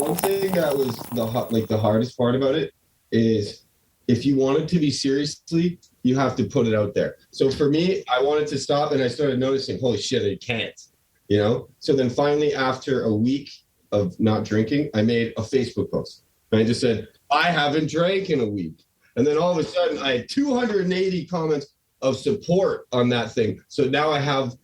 one thing that was the hardest part about it is if you want it to be seriously, you have to put it out there. So for me, I wanted to stop, and I started noticing, holy shit, I can't, you know? So then finally, after a week of not drinking, I made a Facebook post. And I just said, I haven't drank in a week. And then all of a sudden, I had 280 comments of support on that thing. So now I have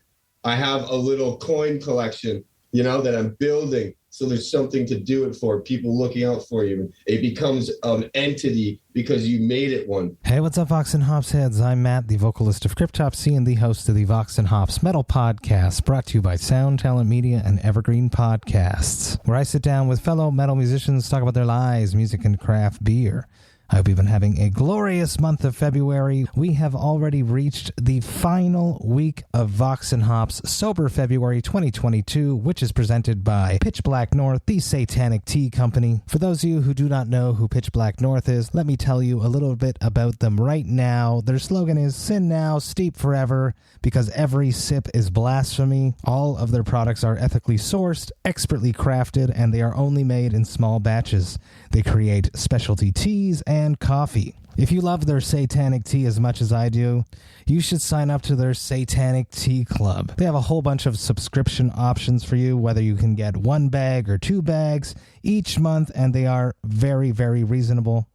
a little coin collection, you know, that I'm building. So there's something to do it for, people looking out for you. It becomes an entity because you made it one. Hey, what's up, Vox and Hops heads? I'm Matt, the vocalist of Cryptopsy and the host of the Vox and Hops Metal Podcast, brought to you by Sound Talent Media and Evergreen Podcasts, where I sit down with fellow metal musicians to talk about their lives, music, and craft beer. I hope you've been having a glorious month of February. We have already reached the final week of Vox and Hops Sober February 2022, which is presented by Pitch Black North, the Satanic Tea Company. For those of you who do not know who Pitch Black North is, let me tell you a little bit about them right now. Their slogan is Sin Now, Steep Forever, because every sip is blasphemy. All of their products are ethically sourced, expertly crafted, and they are only made in small batches. They create specialty teas and coffee. If you love their Satanic Tea as much as I do, you should sign up to their Satanic Tea Club. They have a whole bunch of subscription options for you, whether you can get 1 bag or 2 bags each month, and they are very, very reasonable.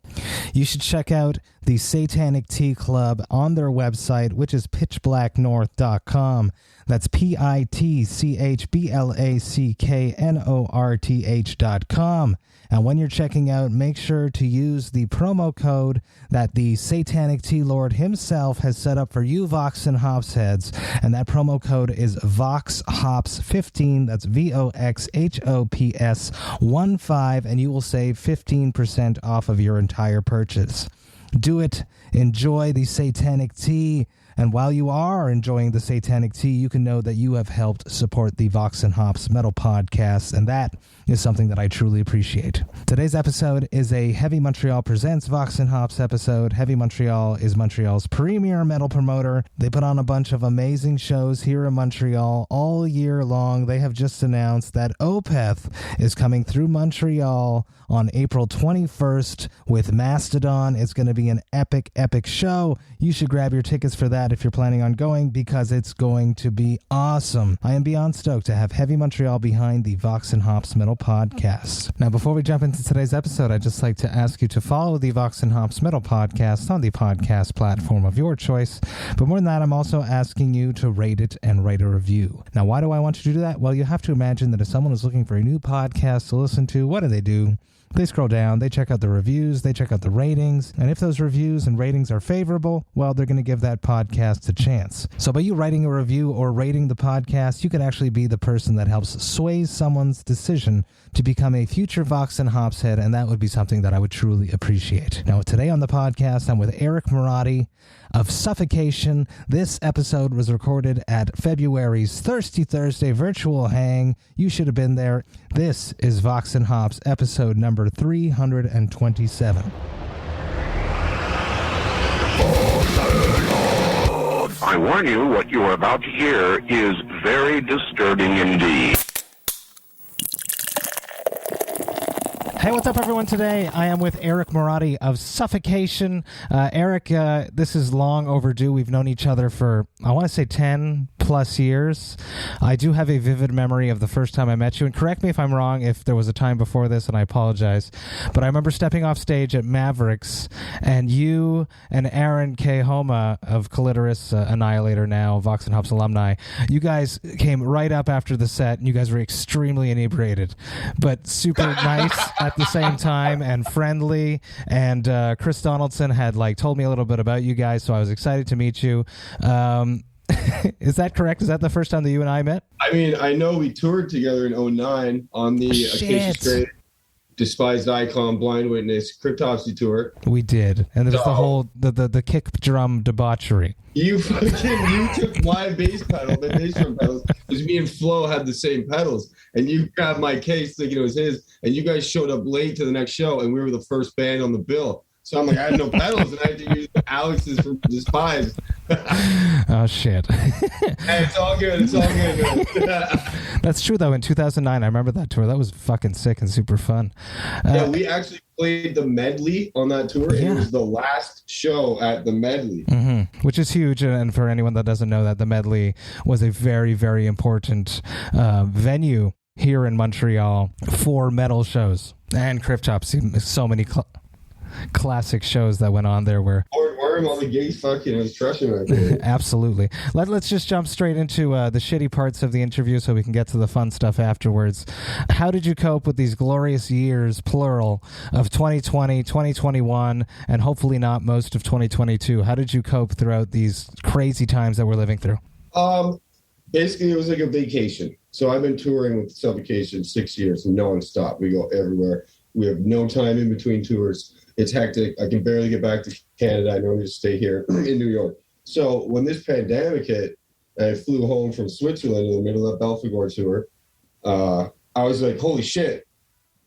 You should check out the Satanic Tea Club on their website, which is pitchblacknorth.com. That's pitchblacknorth.com. And when you're checking out, make sure to use the promo code that the Satanic Tea Lord himself has set up for you Vox and Hops heads. And that promo code is VOX&HOPS15. That's VOXHOPS15. And you will save 15% off of your entire purchase. Do it. Enjoy the Satanic Tea. And while you are enjoying the Satanic Tea, you can know that you have helped support the Vox and Hops Metal Podcast, and that is something that I truly appreciate. Today's episode is a Heavy Montreal Presents Vox and Hops episode. Heavy Montreal is Montreal's premier metal promoter. They put on a bunch of amazing shows here in Montreal all year long. They have just announced that Opeth is coming through Montreal on April 21st with Mastodon. It's going to be an epic, epic show. You should grab your tickets for that if you're planning on going, because it's going to be awesome. I am beyond stoked to have Heavy Montreal behind the Vox and Hops Metal Podcast. Now, before we jump into today's episode, I'd just like to ask you to follow the Vox and Hops Metal Podcast on the podcast platform of your choice. But more than that, I'm also asking you to rate it and write a review. Now, why do I want you to do that? Well, you have to imagine that if someone is looking for a new podcast to listen to, what do? They scroll down, they check out the reviews, they check out the ratings, and if those reviews and ratings are favorable, well, they're going to give that podcast a chance. So by you writing a review or rating the podcast, you could actually be the person that helps sway someone's decision to become a future Vox and Hops head, and that would be something that I would truly appreciate. Now, today on the podcast, I'm with Eric Morotti of Suffocation. This episode was recorded at February's Thirsty Thursday virtual hang. You should have been there. This is Vox and Hops, episode number 327. I warn you, what you are about to hear is very disturbing indeed. Hey, what's up, everyone? Today, I am with Eric Morotti of Suffocation. Eric, this is long overdue. We've known each other for, I want to say, 10 plus years. I do have a vivid memory of the first time I met you, and correct me if I'm wrong if there was a time before this, and I apologize, but I remember stepping off stage at Mavericks, and you and Aaron K. Homa of Clitoris Annihilator, now Vox and Hops alumni, you guys came right up after the set, and you guys were extremely inebriated, but super nice at the same time and friendly. And Chris Donaldson had told me a little bit about you guys, so I was excited to meet you. Is that correct? Is that the first time that you and I met? I mean, I know we toured together in 2009 on the Acacia Strait, Despised Icon, Blind Witness, Cryptopsy tour. We did. And there's the whole, the kick drum debauchery. You took my bass pedal, the bass drum pedals, because me and Flo had the same pedals, and you grabbed my case thinking it was his, and you guys showed up late to the next show, and we were the first band on the bill. So I'm like, I had no pedals, and I had to use Alex's from Despised. Oh shit. Hey, it's all good. It's all good, man. That's true though. In 2009, I remember that tour. That was fucking sick and super fun. Yeah, we actually played the medley on that tour. Yeah. It was the last show at the medley. Mm-hmm. Which is huge. And for anyone that doesn't know that, the medley was a very, very important venue here in Montreal for metal shows and Cryptopsy. So many classic shows that went on there where Worm, all the gigs, fucking, it was crushing right there. Absolutely. Let's just jump straight into the shitty parts of the interview so we can get to the fun stuff afterwards. How did you cope with these glorious years, plural, of 2020, 2021, and hopefully not most of 2022? How did you cope throughout these crazy times that we're living through? Basically, it was like a vacation. So I've been touring with Suffocation 6 years, nonstop. We go everywhere. We have no time in between tours. It's hectic. I can barely get back to Canada. I normally just stay here in New York. So when this pandemic hit, and I flew home from Switzerland in the middle of that Belfagor tour, I was like, holy shit.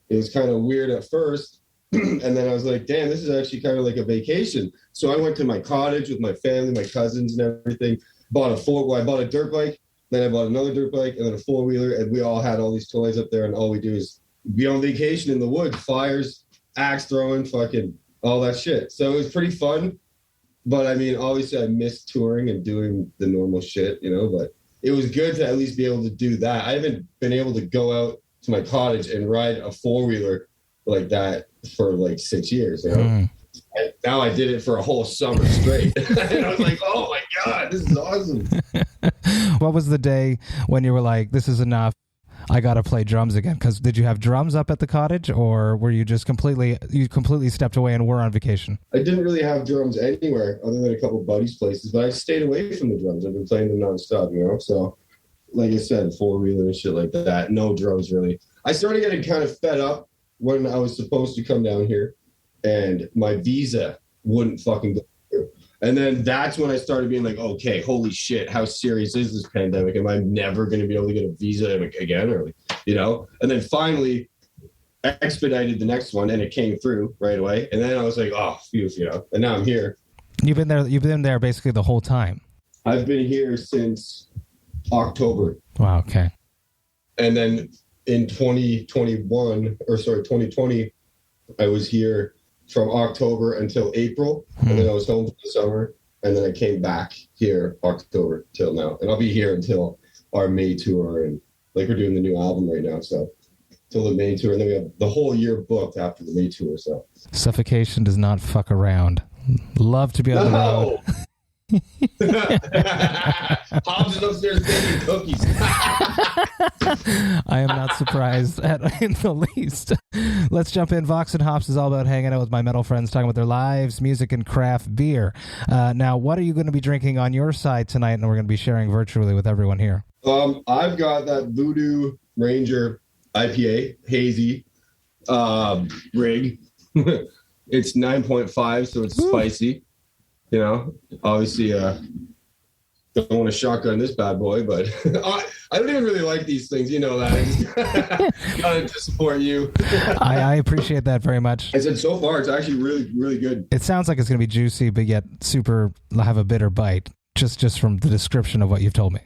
It was kind of weird at first. And then I was like, damn, this is actually kind of like a vacation. So I went to my cottage with my family, my cousins and everything. I bought a dirt bike. Then I bought another dirt bike and then a four-wheeler. And we all had all these toys up there. And all we do is be on vacation in the woods, fires, axe throwing, fucking all that shit. So it was pretty fun. But I mean, obviously I missed touring and doing the normal shit, you know, but it was good to at least be able to do that. I haven't been able to go out to my cottage and ride a four-wheeler like that for like 6 years, you know? And now I did it for a whole summer straight. And I was like, oh my God, this is awesome. What was the day when you were like, this is enough, I got to play drums again? Because did you have drums up at the cottage, or were you just completely stepped away and were on vacation? I didn't really have drums anywhere other than a couple buddies' places, but I stayed away from the drums. I've been playing them nonstop, you know? So, like I said, four-wheeler and shit like that. No drums, really. I started getting kind of fed up when I was supposed to come down here, and my visa wouldn't fucking go through. And then that's when I started being like, okay, holy shit, how serious is this pandemic? Am I never going to be able to get a visa again? Or, you know? And then finally expedited the next one, and it came through right away. And then I was like, oh, phew, you know? And now I'm here. You've been there basically the whole time. I've been here since October. Wow, okay. And then in 2020, I was here from October until April, and then I was home for the summer, and then I came back here October till now. And I'll be here until our May tour, and like we're doing the new album right now, so till the May tour, and then we have the whole year booked after the May tour. So Suffocation does not fuck around. Love to be on the road. Hobbs is upstairs baking cookies. I am not surprised in the least. Let's jump in. Vox and Hops is all about hanging out with my metal friends, talking about their lives, music, and craft beer. Now, what are you going to be drinking on your side tonight? And we're going to be sharing virtually with everyone here. I've got that Voodoo Ranger IPA, hazy rig. It's 9.5, so it's spicy. You know, obviously, don't want to shotgun this bad boy, but I don't even really like these things. You know that. I just got to support you. I appreciate that very much. I said so far, it's actually really, really good. It sounds like it's going to be juicy, but yet super have a bitter bite, just from the description of what you've told me.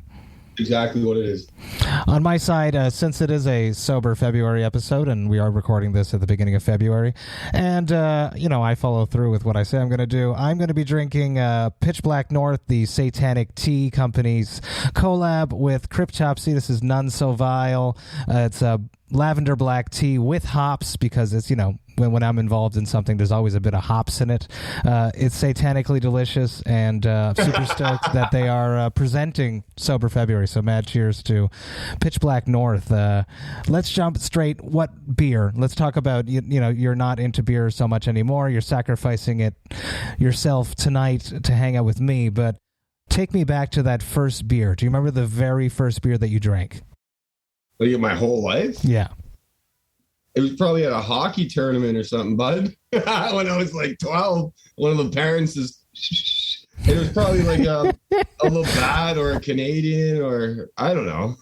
Exactly what it is. On my side, since it is a sober February episode, and we are recording this at the beginning of February, and, I follow through with what I say I'm going to do, I'm going to be drinking Pitch Black North, the Satanic Tea Company's collab with Cryptopsy. This is Nun So Vile. It's a Lavender Black Tea with hops, because it's, when I'm involved in something, there's always a bit of hops in it. It's satanically delicious, and super stoked that they are presenting Sober February. So mad cheers to Pitch Black North. Let's jump straight. What beer? Let's talk about, you're not into beer so much anymore. You're sacrificing it yourself tonight to hang out with me. But take me back to that first beer. Do you remember the very first beer that you drank? Like my whole life? Yeah. It was probably at a hockey tournament or something, bud. When I was like 12, one of the parents it was probably like a Labatt or a Canadian, or I don't know.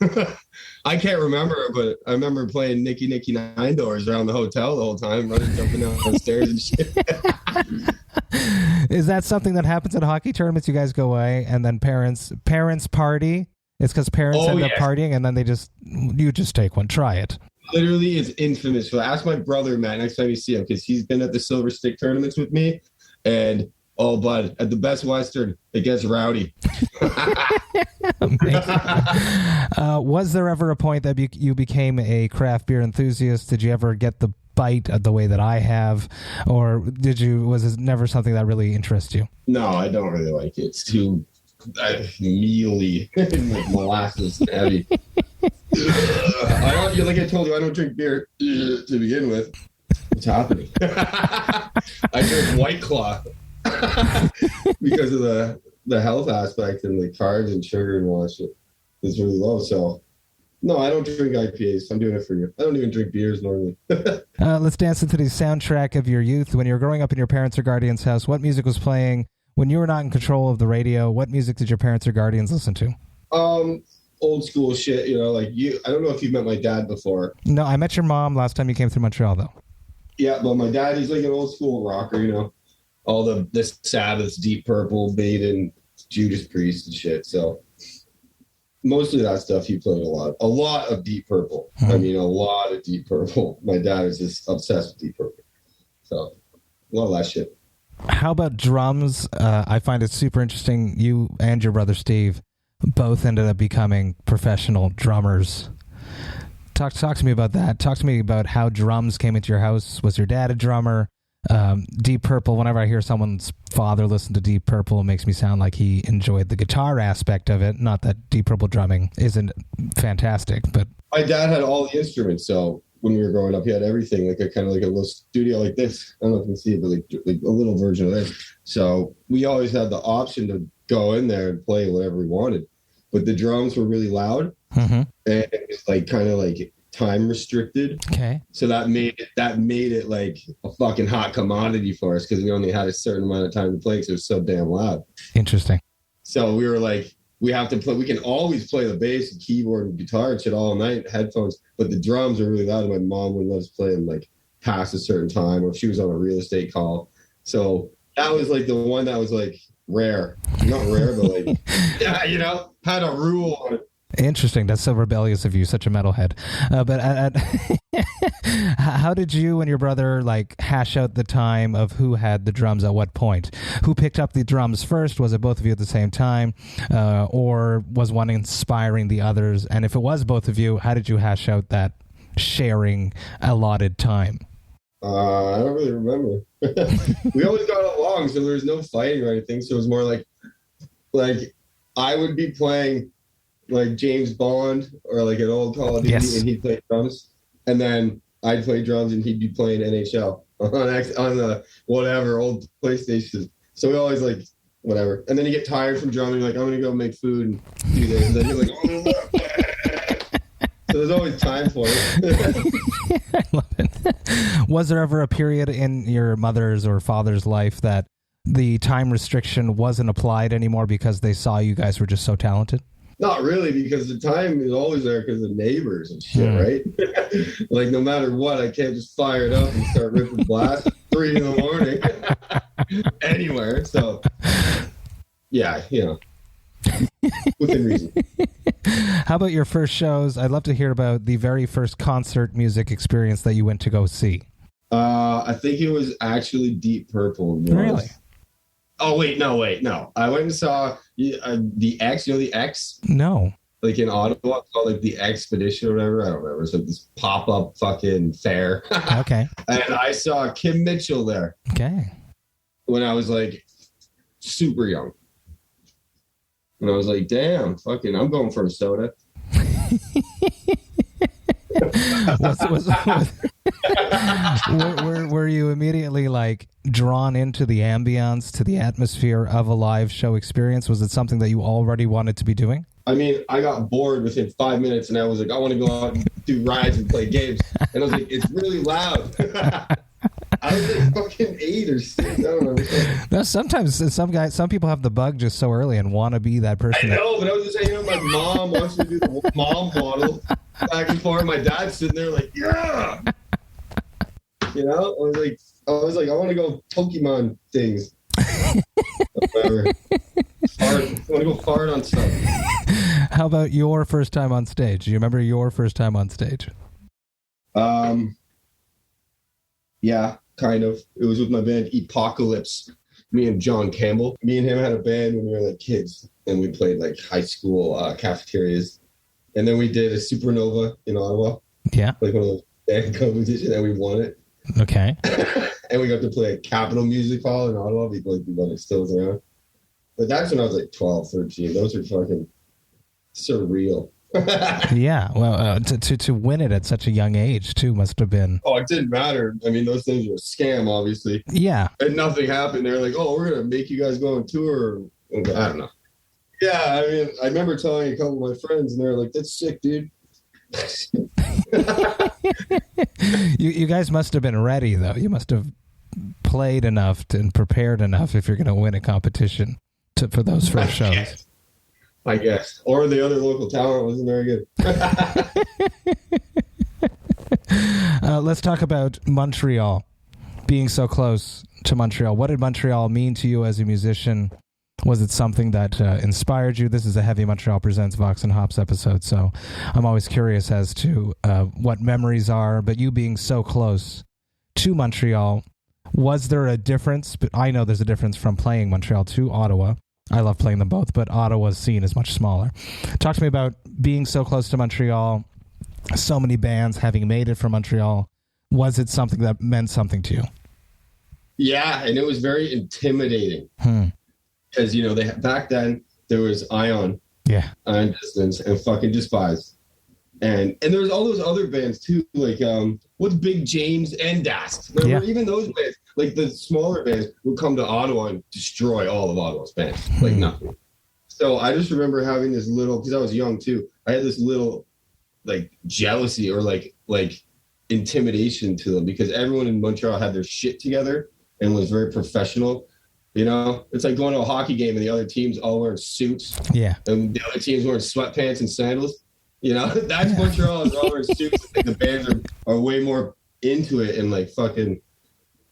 I can't remember, but I remember playing Nicky Nine Doors around the hotel the whole time, running, jumping down the stairs and shit. Is that something that happens at hockey tournaments? You guys go away and then parents party. It's because parents end up partying and then you just take one. Try it. Literally, it's infamous. So ask my brother, Matt, next time you see him, because he's been at the Silver Stick tournaments with me. And, oh, bud, at the Best Western, it gets rowdy. Was there ever a point that you became a craft beer enthusiast? Did you ever get the bite the way that I have? Or was it never something that really interests you? No, I don't really like it. It's too mealy and like molasses and heavy. Like I told you, I don't drink beer to begin with. What's happening? I drink White Claw because of the health aspect and the carbs and sugar and all that shit. It's really low. So, no, I don't drink IPAs. I'm doing it for you. I don't even drink beers normally. Let's dance into the soundtrack of your youth. When you were growing up in your parents' or guardians' house, what music was playing? When you were not in control of the radio, what music did your parents or guardians listen to? Old school shit, like you. I don't know if you've met my dad before. No, I met your mom last time you came through Montreal, though. Yeah, but my dad, he's like an old school rocker, all the Sabbaths, Deep Purple, Maiden, Judas Priest and shit. So mostly that stuff he played a lot of Deep Purple. I mean, a lot of Deep Purple. My dad is just obsessed with Deep Purple. So a lot of that shit. How about drums? I find it super interesting. You and your brother Steve both ended up becoming professional drummers. Talk to me about that. Talk to me about how drums came into your house. Was your dad a drummer? Deep Purple, whenever I hear someone's father listen to Deep Purple, it makes me sound like he enjoyed the guitar aspect of it. Not that Deep Purple drumming isn't fantastic, but... My dad had all the instruments, so when we were growing up, he had everything, like a little studio like this. I don't know if you can see it, but like a little version of this. So we always had the option to go in there and play whatever we wanted. But the drums were really loud, and it was like time restricted. Okay. So that made it like a fucking hot commodity for us because we only had a certain amount of time to play because it was so damn loud. Interesting. So we were like, we have to play. We can always play the bass and keyboard and guitar and shit all night, headphones. But the drums are really loud, and my mom wouldn't let us play them like past a certain time, or if she was on a real estate call. So that was like the one that was like rare, not rare, but like had a rule on it. Interesting. That's so rebellious of you, such a metalhead. But how did you and your brother hash out the time of who had the drums at what point? Who picked up the drums first? Was it both of you at the same time? Or was one inspiring the others? And if it was both of you, how did you hash out that sharing allotted time? I don't really remember. We always got along, so there was no fighting or anything. So it was more like I would be playing like James Bond or like an old Call of Duty, and he'd play drums, and then I'd play drums and he'd be playing NHL on the whatever old PlayStation. So we always like whatever, and then you get tired from drumming, like I'm gonna go make food and do this, and then you're like, oh. So there's always time for it. I love it. Was there ever a period in your mother's or father's life that the time restriction wasn't applied anymore because they saw you guys were just so talented? Not really, because the time is always there because of neighbors and shit, right? Like, no matter what, I can't just fire it up and start ripping blast at 3 a.m. anywhere. So, yeah, within reason. How about your first shows? I'd love to hear about the very first concert music experience that you went to go see. I think it was actually Deep Purple. Really? Oh, no. I went and saw the X. You know the X? No. Like in Ottawa, it's called like the Expedition or whatever. I don't remember. It's like this pop-up fucking fair. Okay. And I saw Kim Mitchell there. Okay. When I was like super young. And I was like, damn, fucking, I'm going for a soda. Were you immediately drawn into the ambience, to the atmosphere of a live show experience? Was it something that you already wanted to be doing? I mean, I got bored within 5 minutes and I was like, I want to go out and do rides and play games. And I was like, it's really loud. I was like fucking 8 or 6. I don't know. No, sometimes some people have the bug just so early and want to be that person. I know, but I was just saying, my mom wants to do the mom waddle back and forth. My dad's sitting there like, yeah. I was like, I want to go Pokemon things. Whatever. Fart. I want to go fart on stuff. How about your first time on stage? Do you remember your first time on stage? Yeah, kind of. It was with my band Apocalypse. Me and John Campbell. Me and him had a band when we were like kids, and we played like high school cafeterias. And then we did a Supernova in Ottawa. Yeah. Like one of those band competitions, and we won it. Okay. And we got to play at Capitol Music Hall in Ottawa because it still was around. But that's when I was like 12, 13. Those are fucking surreal. Yeah. Well, to win it at such a young age, too, must have been... Oh, it didn't matter. I mean, those things were a scam, obviously. Yeah. And nothing happened. They're like, oh, we're going to make you guys go on tour. I don't know. Yeah, I mean, I remember telling a couple of my friends, and they're like, that's sick, dude. You guys must have been ready, though. You must have played enough and prepared enough if you're going to win a competition for those first shows. I guess. Or the other local talent wasn't very good. Let's talk about Montreal, being so close to Montreal. What did Montreal mean to you as a musician? Was it something that inspired you? This is a Heavy Montreal Presents Vox and Hops episode, so I'm always curious as to what memories are. But you being so close to Montreal, was there a difference? But I know there's a difference from playing Montreal to Ottawa. I love playing them both, but Ottawa's scene is much smaller. Talk to me about being so close to Montreal, so many bands having made it from Montreal. Was it something that meant something to you? Yeah, and it was very intimidating. Because, you know, back then, there was Ion, Ion Distance, and fucking Despise. And there was all those other bands, too, like, what's Big James and Dast? Remember, even those bands, like the smaller bands, would come to Ottawa and destroy all of Ottawa's bands, like nothing. So I just remember having this little, because I was young, too, I had this little, like, jealousy or, like intimidation to them, because everyone in Montreal had their shit together and was very professional. You know, it's like going to a hockey game and the other teams all wearing suits. Yeah. And the other teams wearing sweatpants and sandals. You know, that's Montreal is all wearing suits. I think the bands are way more into it and like fucking,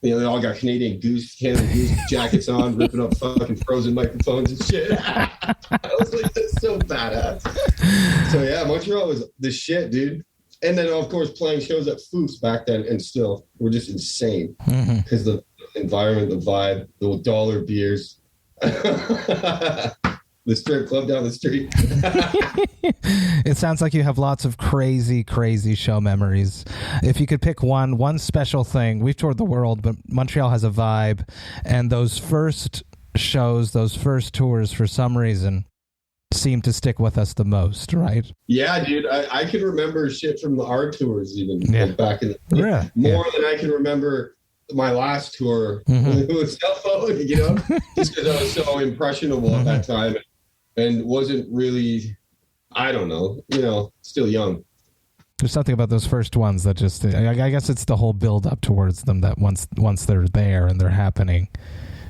you know, they all got Canada Goose jackets on, ripping up fucking frozen microphones and shit. I was like, that's so badass. So yeah, Montreal was the shit, dude. And then of course playing shows at Foofs back then and still were just insane because the environment, the vibe, the dollar beers, the strip club down the street. It sounds like you have lots of crazy show memories. If you could pick one special thing, we've toured the world, but Montreal has a vibe, and those first shows, those first tours, for some reason, seem to stick with us the most, right? Yeah, dude. I can remember shit from our tours even like back in the day. More than I can remember my last tour with cell phone, you know, just because I was so impressionable at that time and wasn't really, I don't know, you know, still young. There's something about those first ones that just, I guess it's the whole build up towards them that once they're there and they're happening,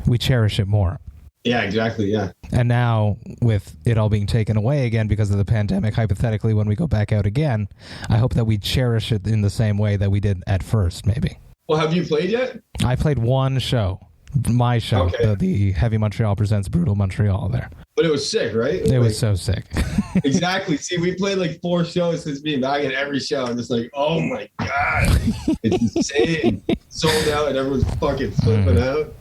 we cherish it more. Yeah, exactly. Yeah. And now with it all being taken away again because of the pandemic, hypothetically, when we go back out again, I hope that we cherish it in the same way that we did at first, maybe. Well, have you played yet? I played one show, my show, the Heavy Montreal Presents Brutal Montreal there. But it was sick, right? It was so sick. Exactly. See, we played like 4 shows since being back in every show. I'm just like, oh my God. It's insane. Sold out and everyone's fucking flipping out.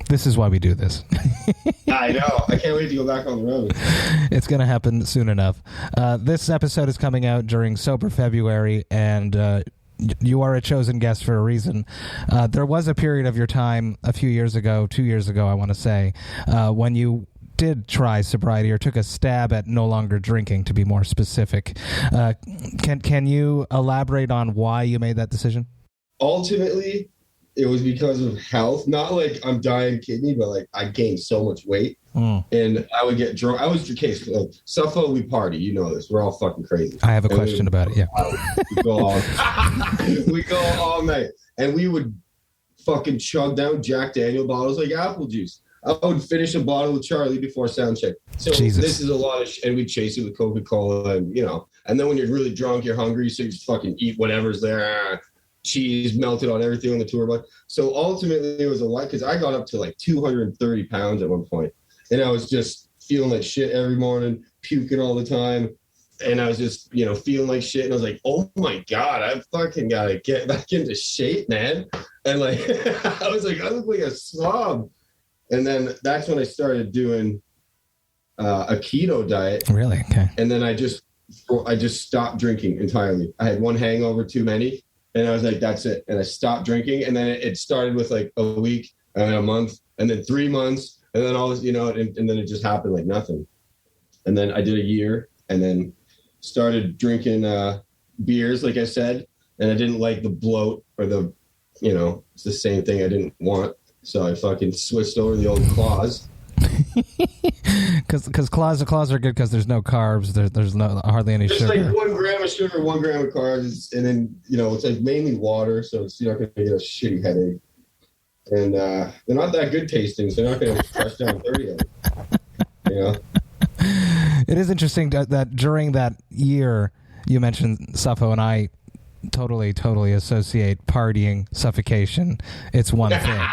This is why we do this. I know. I can't wait to go back on the road. It's going to happen soon enough. This episode is coming out during Sober February, and you are a chosen guest for a reason. There was a period of your time a few years ago, 2 years ago, I want to say, when you did try sobriety or took a stab at no longer drinking, to be more specific. Can you elaborate on why you made that decision? Ultimately, it was because of health. Not like I'm dying kidney, but like I gained so much weight. And I would get drunk. I was the case. Like, Suffolk, we party. You know this. We're all fucking crazy. I have a question about it, yeah. We go all night. And we would fucking chug down Jack Daniel bottles like apple juice. I would finish a bottle with Charlie before sound check. So this is a lot of and we chase it with Coca-Cola and, you know. And then when you're really drunk, you're hungry, so you just fucking eat whatever's there. cheese melted on everything on the tour bus. So ultimately it was a lot because I got up to like 230 pounds at one point, and I was just feeling like shit every morning, puking all the time. And I was just, feeling like shit. And I was like, oh my God, I fucking got to get back into shape, man. And like, I was like, I look like a slob. And then that's when I started doing a keto diet. Really? Okay. And then I just stopped drinking entirely. I had one hangover too many. And I was like, that's it. And I stopped drinking. And then it started with like a week and then a month and then 3 months. And then all this, and then it just happened like nothing. And then I did a year and then started drinking beers, like I said. And I didn't like the bloat or it's the same thing I didn't want. So I fucking switched over to the old claws. Because claws are good because there's no carbs. There's hardly any sugar. Just like 1 gram of sugar, 1 gram of carbs, and then it's like mainly water, so it's you're not gonna get a shitty headache. And they're not that good tasting, so they're not gonna crush down 30 of them. It is interesting that during that year you mentioned Suffo, and I totally associate partying, suffocation. It's one thing.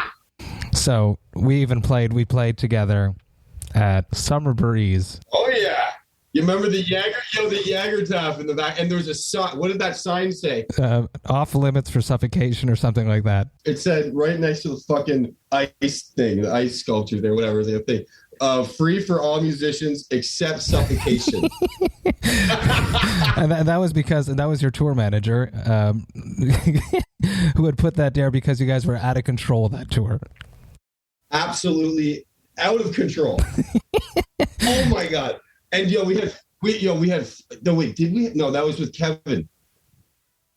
So we played together at Summer Breeze. Oh yeah, you remember the Jager tap in the back, and there was a sign. What did that sign say? Off limits for suffocation or something like that. It said right next to the fucking ice thing, the ice sculpture there, whatever the thing. Free for all musicians except suffocation. And that was because that was your tour manager who had put that there because you guys were out of control that tour. Absolutely out of control. Oh my God. And we had no, wait, did we? No, that was with Kevin.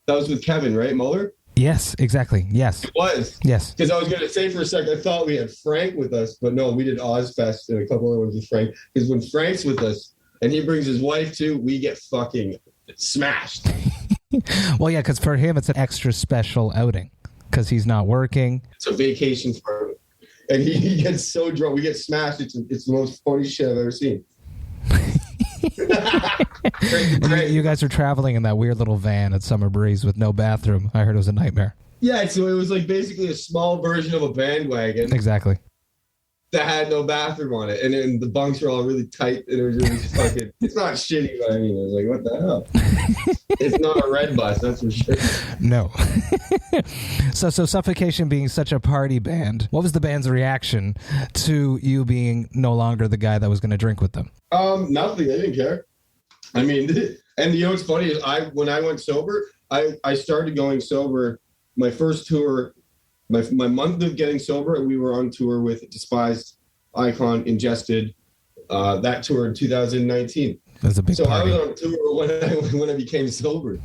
That was with Kevin, right? Muller? Yes, exactly. Yes. It was. Yes. Because I was going to say for a second, I thought we had Frank with us, but no, we did Ozfest and a couple other ones with Frank. Because when Frank's with us and he brings his wife too, we get fucking smashed. Well, yeah, because for him, it's an extra special outing because he's not working. It's a vacation for him. And he gets so drunk. We get smashed. It's the most funny shit I've ever seen. Great. You guys are traveling in that weird little van at Summer Breeze with no bathroom. I heard it was a nightmare. Yeah, so it was like basically a small version of a bandwagon. Exactly. That had no bathroom on it. And then the bunks were all really tight. And it was just fucking, it's not shitty, but I mean, I was like, what the hell? It's not a red bus, that's for sure. No. So Suffocation being such a party band, what was the band's reaction to you being no longer the guy that was going to drink with them? Nothing. They didn't care. I mean, and what's funny is when I went sober, I started going sober. My first tour, my month of getting sober, we were on tour with Despised, Icon, Ingested. That tour in 2019. That's a big party. I was on tour when I became sober.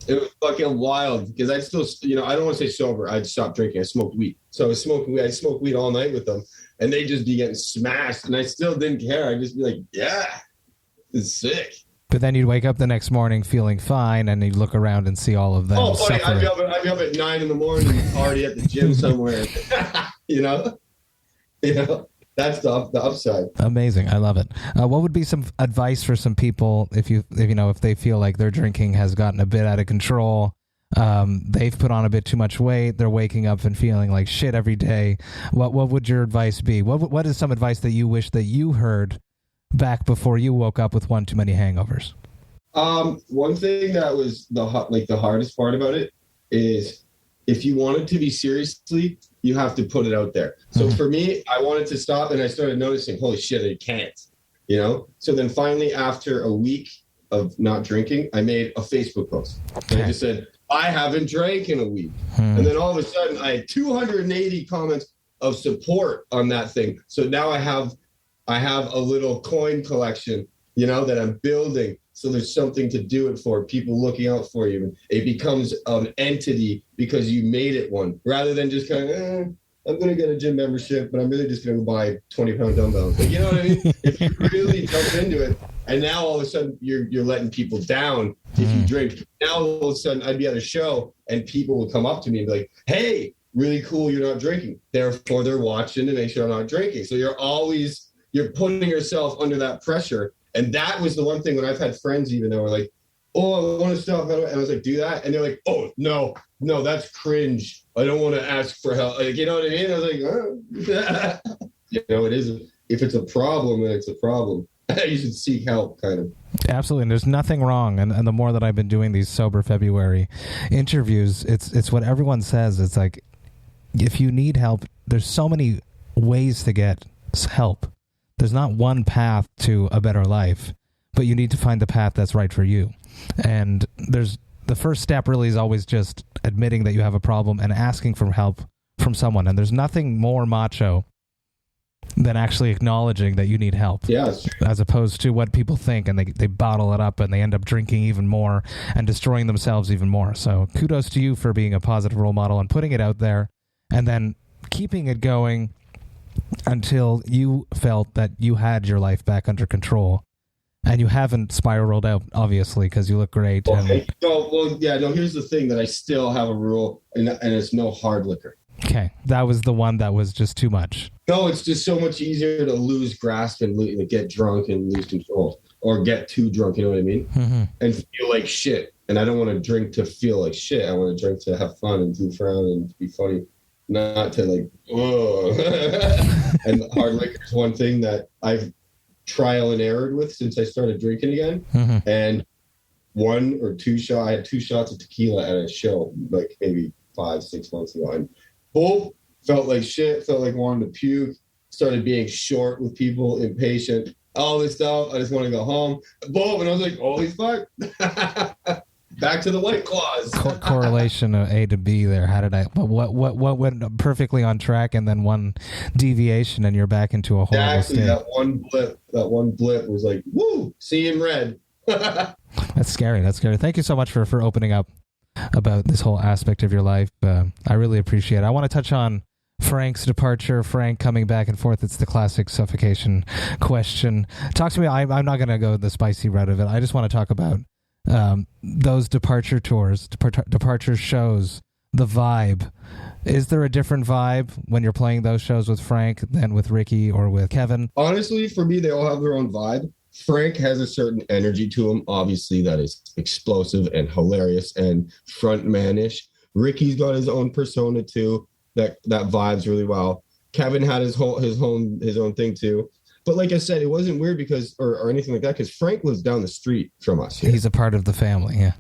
It was fucking wild because I'd still, I don't want to say sober. I'd stopped drinking. I smoked weed. So I was smoking weed. I'd smoke weed all night with them, and they'd just be getting smashed, and I still didn't care. I'd just be like, yeah, it's sick. But then you'd wake up the next morning feeling fine, and you'd look around and see all of them. Oh, funny. I'd be up at 9 a.m, already at the gym somewhere. That's the upside. Amazing. I love it. What would be some advice for some people if they feel like their drinking has gotten a bit out of control? They've put on a bit too much weight. They're waking up and feeling like shit every day. What would your advice be? What is some advice that you wish that you heard back before you woke up with one too many hangovers? One thing that was the hardest part about it is if you want it to be seriously, you have to put it out there. So for me, I wanted to stop, and I started noticing, holy shit, I can't, So then finally, after a week of not drinking, I made a Facebook post. And I just said, I haven't drank in a week. And then all of a sudden, I had 280 comments of support on that thing. So now I have a little coin collection, that I'm building. So there's something to do it for, people looking out for you. It becomes an entity because you made it one, rather than just kind of, I'm going to get a gym membership, but I'm really just going to buy 20-pound dumbbells. Like, you know what I mean? If you really jump into it, and now all of a sudden you're letting people down if you drink. Now all of a sudden I'd be at a show and people will come up to me and be like, hey, really cool, you're not drinking. Therefore, they're watching to make sure I'm not drinking. So you're putting yourself under that pressure. And that was the one thing when I've had friends even that were like, oh, I want to stop. And I was like, do that. And they're like, oh, no, that's cringe. I don't want to ask for help. Like, you know what I mean? I was like, oh. It is. If it's a problem, then it's a problem. You should seek help, kind of. Absolutely. And there's nothing wrong. And the more that I've been doing these Sober February interviews, it's what everyone says. It's like, if you need help, there's so many ways to get help. There's not one path to a better life, but you need to find the path that's right for you. And the first step really is always just admitting that you have a problem and asking for help from someone. And there's nothing more macho than actually acknowledging that you need help. Yeah. As opposed to what people think, and they bottle it up and they end up drinking even more and destroying themselves even more. So kudos to you for being a positive role model and putting it out there and then keeping it going until you felt that you had your life back under control. And you haven't spiraled out, obviously, because you look great. Okay. Here's the thing, that I still have a rule, and it's no hard liquor. Okay. That was the one that was just too much. No, it's just so much easier to lose grasp and get drunk and lose control, or get too drunk, you know what I mean? Mm-hmm. And feel like shit. And I don't want to drink to feel like shit. I want to drink to have fun and goof around and be funny, not to like, whoa. And hard liquor is one thing that I've trial and errored with since I started drinking again. Mm-hmm. And I had 2 shots of tequila at a show, like maybe 5-6 months ago. And both felt like shit, felt like wanting to puke, started being short with people, impatient, all this stuff. I just want to go home. Boom. And I was like, holy fuck. Back to the White Claws. Correlation of A to B there. How did what went perfectly on track, and then one deviation and you're back into a horrible state? That one blip was like, woo, seeing red. That's scary. Thank you so much for opening up about this whole aspect of your life. I really appreciate it. I want to touch on Frank's departure, Frank coming back and forth. It's the classic suffocation question. Talk to me. I'm not going to go the spicy route of it. I just want to talk about those departure tours, departure shows, the vibe. Is there a different vibe when you're playing those shows with Frank than with Ricky or with Kevin? Honestly, for me, they all have their own vibe. Frank has a certain energy to him, obviously, that is explosive and hilarious and frontman-ish. Ricky's got his own persona too, that vibes really well. Kevin had his own thing too. But like I said, it wasn't weird because or anything like that, because Frank lives down the street from us here. He's a part of the family, yeah.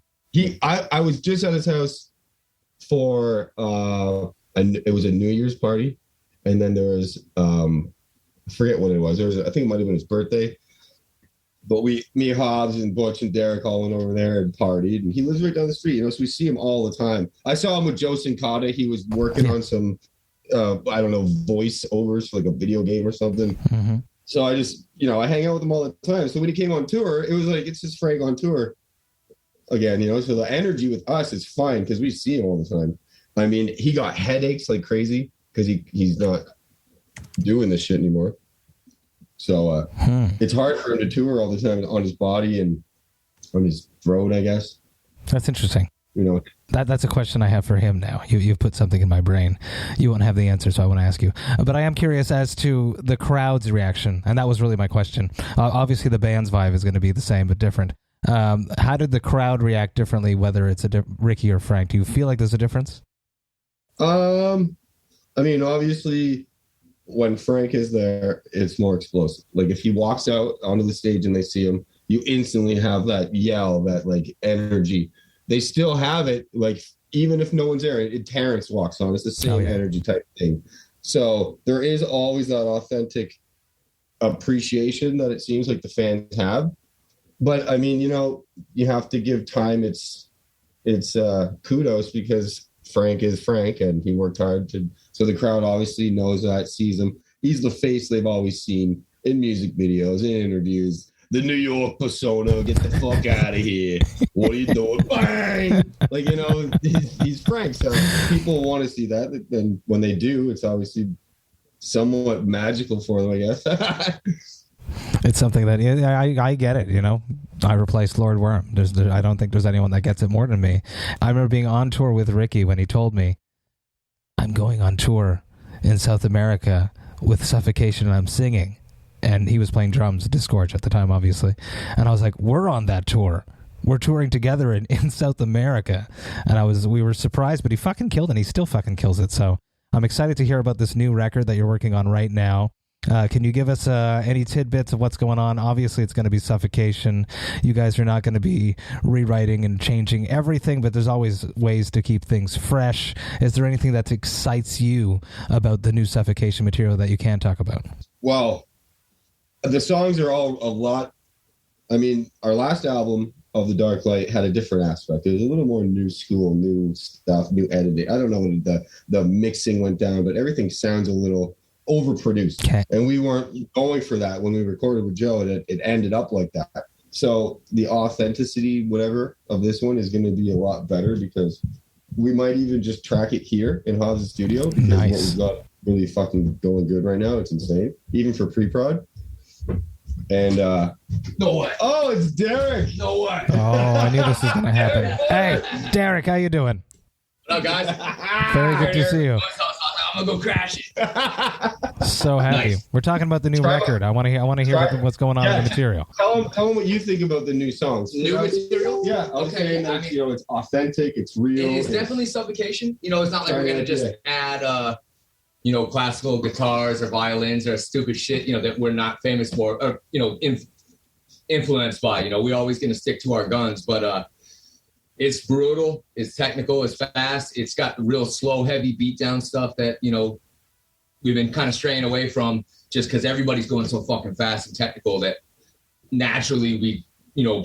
I was just at his house for it was a New Year's party, and then there was I forget what it was. I think it might have been his birthday. But me, Hobbs, and Butch and Derek all went over there and partied, and he lives right down the street, so we see him all the time. I saw him with Joe Sincata. He was working on some I don't know, voiceovers for like a video game or something. Mm-hmm. So I just, I hang out with him all the time. So when he came on tour, it was like, it's just Frank on tour again, so the energy with us is fine because we see him all the time. I mean, he got headaches like crazy because he's not doing this shit anymore. So it's hard for him to tour all the time on his body and on his throat, I guess. That's interesting. That's a question I have for him now. You've put something in my brain. You won't have the answer, so I want to ask you. But I am curious as to the crowd's reaction, and that was really my question. Obviously, the band's vibe is going to be the same but different. How did the crowd react differently, whether it's Ricky or Frank? Do you feel like there's a difference? I mean, obviously, when Frank is there, it's more explosive. Like, if he walks out onto the stage and they see him, you instantly have that yell, that, like, energy. They still have it, like, even if no one's there. Terrence walks on. It's the same energy type thing. So there is always that authentic appreciation that it seems like the fans have. But, I mean, you have to give time its kudos because Frank is Frank, and he worked hard so the crowd obviously knows that, sees him. He's the face they've always seen in music videos, in interviews. The New York persona, get the fuck out of here. What are you doing? Bang! Like, he's Frank, so people want to see that. And when they do, it's obviously somewhat magical for them, I guess. It's something that I get it, I replaced Lord Worm. I don't think there's anyone that gets it more than me. I remember being on tour with Ricky when he told me, I'm going on tour in South America with Suffocation and I'm singing. And he was playing drums, Disgorge at the time, obviously. And I was like, we're on that tour. were touring together in South America, and we were surprised, but he fucking killed it, and he still fucking kills it. So I'm excited to hear about this new record that you're working on right now. Can you give us any tidbits of what's going on? Obviously, it's going to be Suffocation. You guys are not going to be rewriting and changing everything, but there's always ways to keep things fresh. Is there anything that excites you about the new Suffocation material that you can talk about? Well, the songs are all a lot. I mean, our last album, Of the Dark Light, had a different aspect. It was a little more new school, new stuff, new editing. I don't know when the mixing went down, but everything sounds a little overproduced. Okay. And we weren't going for that when we recorded with Joe, and it ended up like that. So the authenticity, whatever, of this one is going to be a lot better, because we might even just track it here in Hobbs' studio, because what we've got really fucking going good right now, it's insane, even for pre-prod. And no way. Oh, it's Derek. No way. Oh, I knew this was going to happen. Hey, Derek, how you doing? What up, guys? Very good to see you. I'm gonna go crash it. So happy. Nice. We're talking about the new record. I want to hear what's going on with the material. Tell them what you think about the new songs. New material? Yeah. I was saying that, it's authentic, it's real. It's definitely Suffocation. It's not like we're gonna just add classical guitars or violins or stupid shit, that we're not famous for, or, influenced by. We're always going to stick to our guns, but it's brutal, it's technical, it's fast, it's got real slow, heavy beatdown stuff that, we've been kind of straying away from, just because everybody's going so fucking fast and technical that naturally we,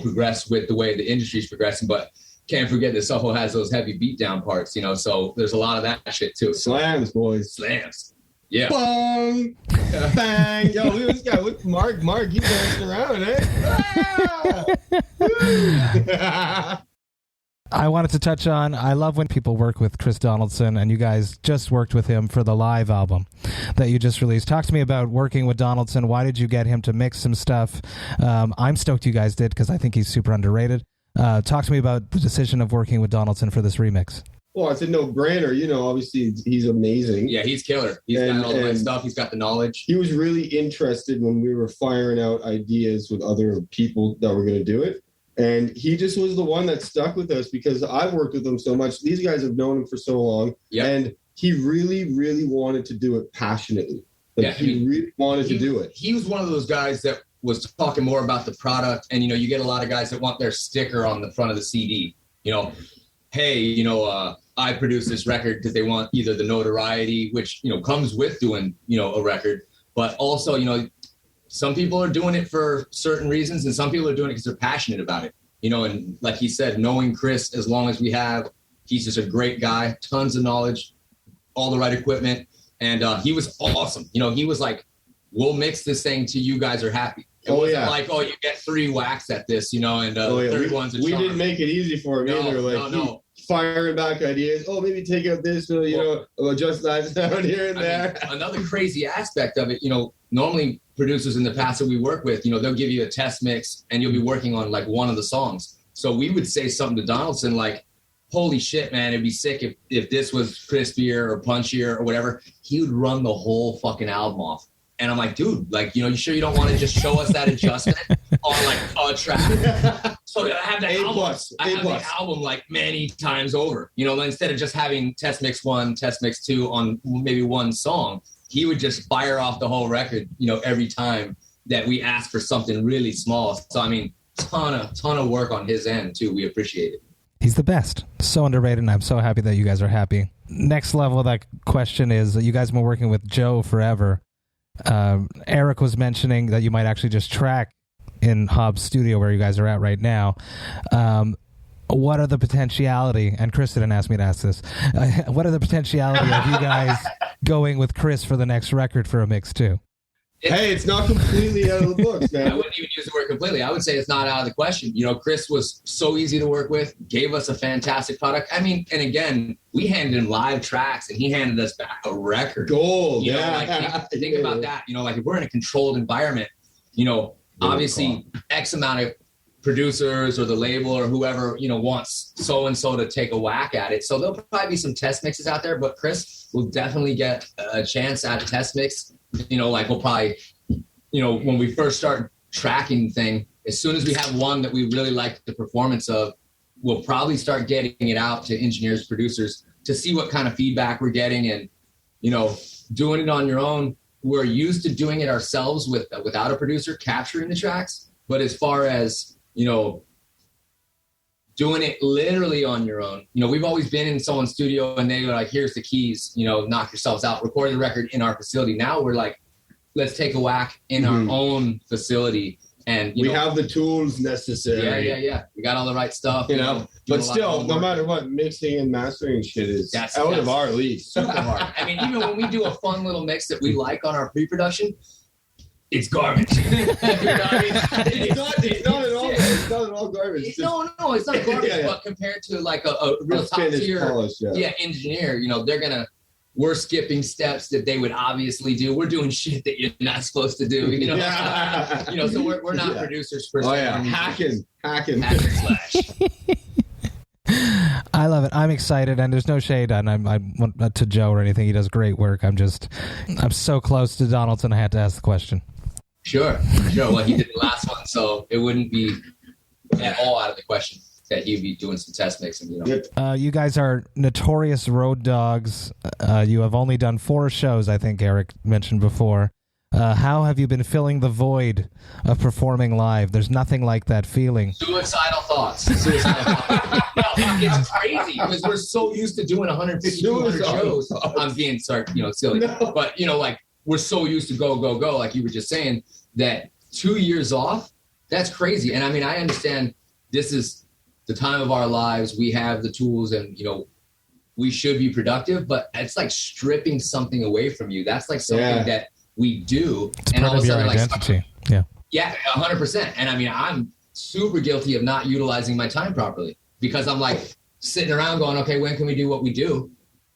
progress with the way the industry's progressing, but can't forget that Suffo has those heavy beatdown parts, so there's a lot of that shit too. Slams, boys. Slams. Yeah. Bong! Bang! Yo, look at this guy. Look, Mark, you dancing around, eh? I wanted to touch on, I love when people work with Chris Donaldson, and you guys just worked with him for the live album that you just released. Talk to me about working with Donaldson. Why did you get him to mix some stuff? I'm stoked you guys did, because I think he's super underrated. Talk to me about the decision of working with Donaldson for this remix. Well, it's a no-brainer. Obviously, he's amazing. Yeah, he's killer. He's got all the right stuff. He's got the knowledge. He was really interested when we were firing out ideas with other people that were going to do it. And he just was the one that stuck with us, because I've worked with him so much. These guys have known him for so long. Yep. And he really, really wanted to do it passionately. He really wanted to do it. He was one of those guys that was talking more about the product. And, you get a lot of guys that want their sticker on the front of the CD. Hey, I produced this record because they want either the notoriety, which, comes with doing, a record, but also, some people are doing it for certain reasons, and some people are doing it because they're passionate about it, and like he said, knowing Chris, as long as we have, he's just a great guy, tons of knowledge, all the right equipment. And he was awesome. He was like, we'll mix this thing till you guys are happy. It wasn't like, you get 3 whacks at this, and third one's a charm. We didn't make it easy for him either. No. Firing back ideas. Oh, maybe take out this, adjust that down here and there. Another crazy aspect of it, normally producers in the past that we work with, they'll give you a test mix and you'll be working on like one of the songs. So we would say something to Donaldson like, holy shit, man, it'd be sick if this was crispier or punchier or whatever. He would run the whole fucking album off. And I'm like, dude, like, you sure you don't want to just show us that adjustment on like a track? So I have the album like many times over, instead of just having test mix 1, test mix 2 on maybe one song, he would just fire off the whole record, every time that we asked for something really small. So, I mean, ton of work on his end too. We appreciate it. He's the best. So underrated, and I'm so happy that you guys are happy. Next level of that question is, you guys have been working with Joe forever. Eric was mentioning that you might actually just track in Hobbs' studio where you guys are at right now. What are the potentiality, and Chris didn't ask me to ask this, what are the potentiality of you guys going with Chris for the next record for a mix too? It's not completely out of the books, man. I wouldn't even use the word completely. I would say it's not out of the question. Chris was so easy to work with, gave us a fantastic product. I mean, and again, we handed him live tracks and he handed us back a record. Gold, Think about that. Like if we're in a controlled environment, obviously X amount of producers or the label or whoever, wants so-and-so to take a whack at it. So there'll probably be some test mixes out there, but Chris will definitely get a chance at a test mix. We'll probably, when we first start tracking thing, as soon as we have one that we really like the performance of, we'll probably start getting it out to engineers, producers to see what kind of feedback we're getting. And, you know, doing it on your own, we're used to doing it ourselves without a producer capturing the tracks. But as far as, you know, doing it literally on your own, you know, we've always been in someone's studio and they're like, here's the keys, you know, knock yourselves out, record the record in our facility. Now we're like, let's take a whack in our own facility. And we have the tools necessary. Yeah. We got all the right stuff, you know. But still, no matter what, mixing and mastering shit is out of our league. Super hard. I mean, even when we do a fun little mix that we like on our pre-production, it's garbage. You know what I mean? It's not at all garbage. No, it's not garbage. But compared to like a real top tier engineer, you know, we're skipping steps that they would obviously do. We're doing shit that you're not supposed to do, you know. You know, so we're not producers per se. Oh yeah, hacking. Slash. I love it. I'm excited, and there's no shade on not to Joe or anything. He does great work. I'm so close to Donaldson. I had to ask the question. Sure. Well, he did the last one, so it wouldn't be at all out of the question that he'd be doing some test mixing, you know. You guys are notorious road dogs. You have only done 4 shows, I think Eric mentioned before. How have you been filling the void of performing live? There's nothing like that feeling. Suicidal thoughts. No, it's crazy because we're so used to doing 150, 200 shows. I'm being silly. No. But, you know, like, we're so used to go, like you were just saying, that 2 years off, that's crazy. And I mean, I understand this is the time of our lives. We have the tools and, you know, we should be productive, but it's like stripping something away from you. That's like something that we do. It's and part of your identity. Yeah, 100%. And I mean, I'm super guilty of not utilizing my time properly because I'm like sitting around going, okay, when can we do what we do?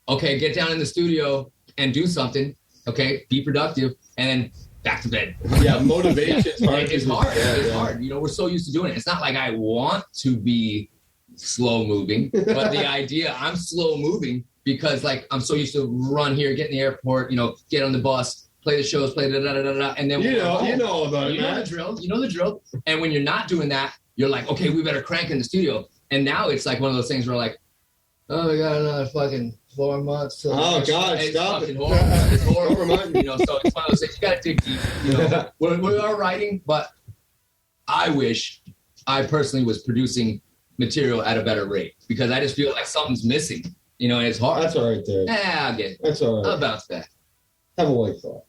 Okay, get down in the studio and do something. Okay, be productive, and then back to bed. Yeah, motivation. It's hard. It's hard. You know, we're so used to doing it. It's not like I want to be slow moving, but the idea I'm slow moving because like I'm so used to run here, get in the airport, you know, get on the bus, play the shows, play and then you know about it, man. You know the drill. And when you're not doing that, you're like, okay, we better crank in the studio. And now it's like one of those things where like, oh, we got another fucking 4 months. Oh God, stop it! Horrible. It's horrible. You know, so it's one of those things. You got to dig deep. You know, we are writing, but I wish I personally was producing material at a better rate because I just feel like something's missing. You know, and it's hard. That's all right there. I'll get it. That's all right. I'll bounce back. Have a white claw.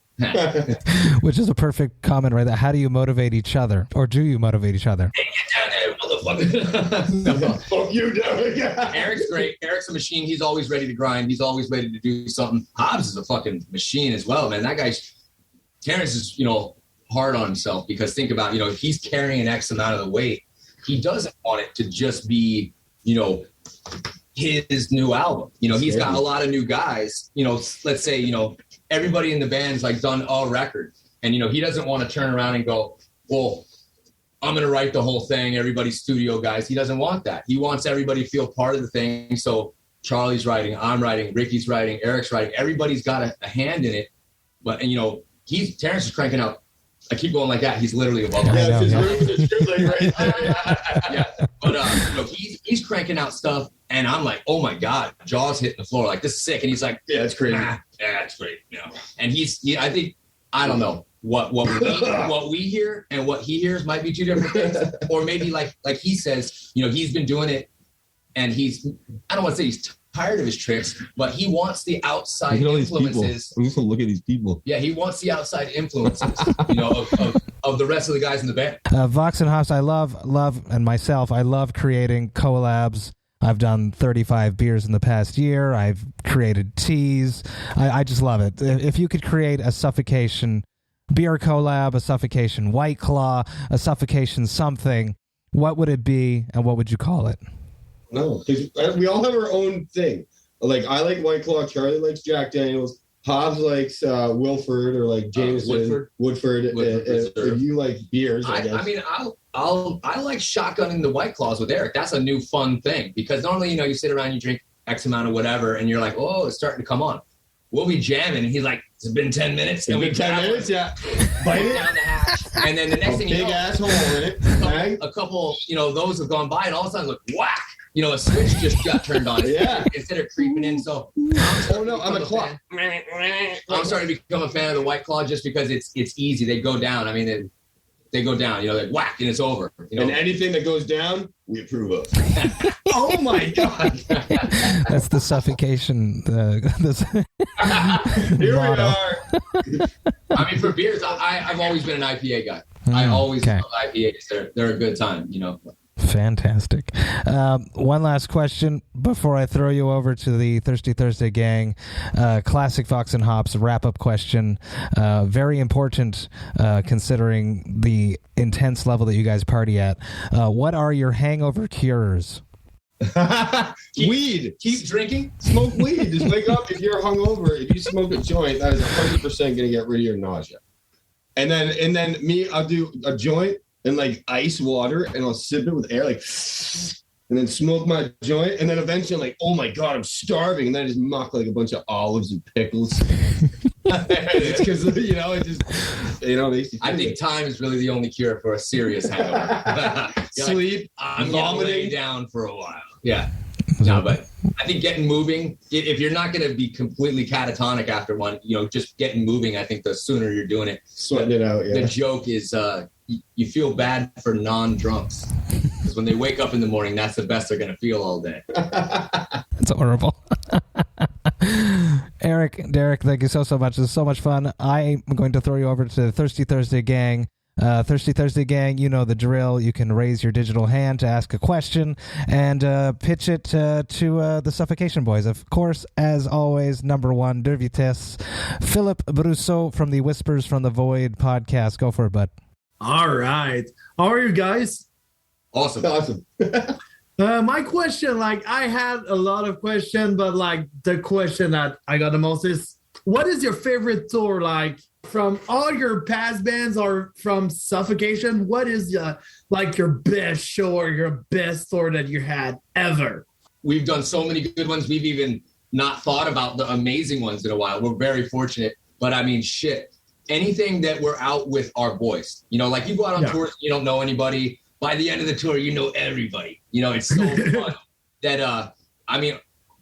Which is a perfect comment right there. How do you motivate each other? Or do you motivate each other? Hey, get down there, motherfucker. Fuck you, Derek. Eric's great. Eric's a machine. He's always ready to grind. He's always ready to do something. Hobbs is a fucking machine as well, man. That guy's... Terrence is, you know, hard on himself because think about, you know, if he's carrying X amount of the weight, he doesn't want it to just be, you know, his new album. You know, he's got a lot of new guys. You know, let's say, you know, everybody in the band's like done a record. And, you know, he doesn't want to turn around and go, well, I'm going to write the whole thing. Everybody's studio guys. He doesn't want that. He wants everybody to feel part of the thing. So Charlie's writing, I'm writing, Ricky's writing, Eric's writing. Everybody's got a hand in it. But, and, you know, Terrence is cranking out. I keep going like that. He's literally above us. Yeah, yeah. But, you know, he's cranking out stuff. And I'm like, oh my God, jaws hitting the floor. Like, this is sick. And he's like, yeah, it's crazy. Yeah, it's great. You know, and I think, I don't know what we hear and what he hears might be two different things. Or maybe like he says, you know, he's been doing it and I don't want to say he's tired of his tricks, but he wants the outside influences. I'm just gonna look at these people. Yeah, he wants the outside influences, you know, of the rest of the guys in the band. Vox and Hops, I love, and myself, I love creating collabs. I've done 35 beers in the past year. I've created teas. I just love it. If you could create a Suffocation beer collab, a Suffocation White Claw, a Suffocation something, what would it be and what would you call it? No, because we all have our own thing. Like, I like White Claw, Charlie likes Jack Daniels, Hobbs likes Wilford or like Jameson, Woodford, and you like beers, I guess. I mean, I like shotgunning the White Claws with Eric. That's a new fun thing because normally, you know, you sit around, you drink X amount of whatever, and you're like, oh, it's starting to come on. we'll be jamming, and he's like, "It's been 10 minutes." And we 10 minutes, yeah. bite it down the hatch, and then the next thing you know, big asshole in it. a couple, those have gone by, and all of a sudden, look, whack. A switch just got turned on. Instead of creeping in. So, I'm a clock. I'm starting to become a fan of the White Claw just because it's easy. They go down. I mean, they go down. Like whack, and it's over. And anything that goes down, we approve of. Oh my god, that's the suffocation. Here we are. I mean, for beers, I've always been an IPA guy. I always love IPAs. They're a good time. Fantastic. One last question before I throw you over to the Thirsty Thursday gang. Classic Vox and Hops wrap-up question. Very important considering the intense level that you guys party at. What are your hangover cures? Weed. Keep drinking. Smoke weed. Just wake up. If you're hungover, if you smoke a joint, that is 100% going to get rid of your nausea. And then me, I'll do a joint and like ice water, and I'll sip it with air, like, and then smoke my joint, and then eventually I'm like, oh my god, I'm starving, and then I just muck like a bunch of olives and pickles. It's because it just makes you. I think time is really the only cure for a serious hangover. Sleep, I'm vomiting, lay down for a while. Yeah. No, but I think getting moving, if you're not going to be completely catatonic after one, just getting moving, I think the sooner you're doing it. Sweating it out, yeah. The joke is you feel bad for non-drunks. Because when they wake up in the morning, that's the best they're going to feel all day. It's horrible. Eric, Derek, thank you so much. This is so much fun. I'm going to throw you over to the Thirsty Thursday gang. Thirsty Thursday gang, you know the drill. You can raise your digital hand to ask a question and pitch it to the Suffocation Boys. Of course, as always, number one, de vitesse, Philip Brousseau from the Whispers from the Void podcast. Go for it, bud. All right. How are you guys? Awesome. My question, I had a lot of questions, but the question that I got the most is, what is your favorite tour from all your past bands or from Suffocation? What is your best show or your best tour that you had ever? We've done so many good ones. We've even not thought about the amazing ones in a while. We're very fortunate, but I mean, shit, anything that we're out with our boys, you go out on tours, you don't know anybody. By the end of the tour, you know everybody. It's so fun that,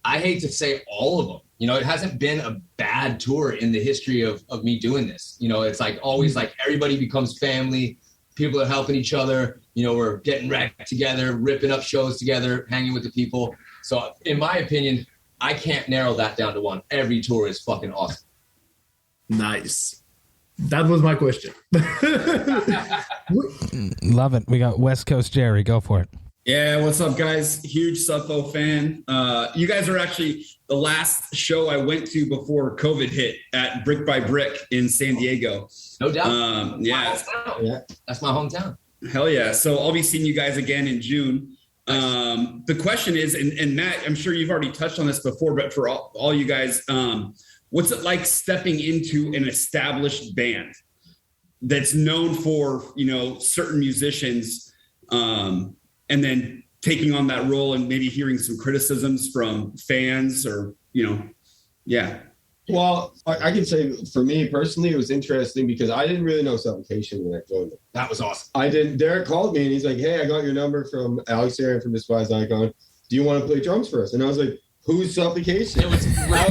I hate to say all of them. It hasn't been a bad tour in the history of me doing this. It's always everybody becomes family. People are helping each other. We're getting wrecked together, ripping up shows together, hanging with the people. So in my opinion, I can't narrow that down to one. Every tour is fucking awesome. Nice. That was my question. Love it. We got West Coast Jerry. Go for it. Yeah, what's up, guys? Huge Suffo fan. You guys are actually the last show I went to before COVID hit at Brick by Brick in San Diego. No doubt. Yeah. That's my hometown. Hell yeah. So I'll be seeing you guys again in June. The question is, and Matt, I'm sure you've already touched on this before, but for all you guys, what's it like stepping into an established band that's known for, certain musicians, and then taking on that role and maybe hearing some criticisms from fans or, yeah. Well, I can say for me personally, it was interesting because I didn't really know Suffocation when I joined them. That was awesome. I didn't. Derek called me and he's like, "Hey, I got your number from Alex Aaron from Despised Icon. Do you want to play drums for us?" And I was like, "Who's Suffocation?" It was I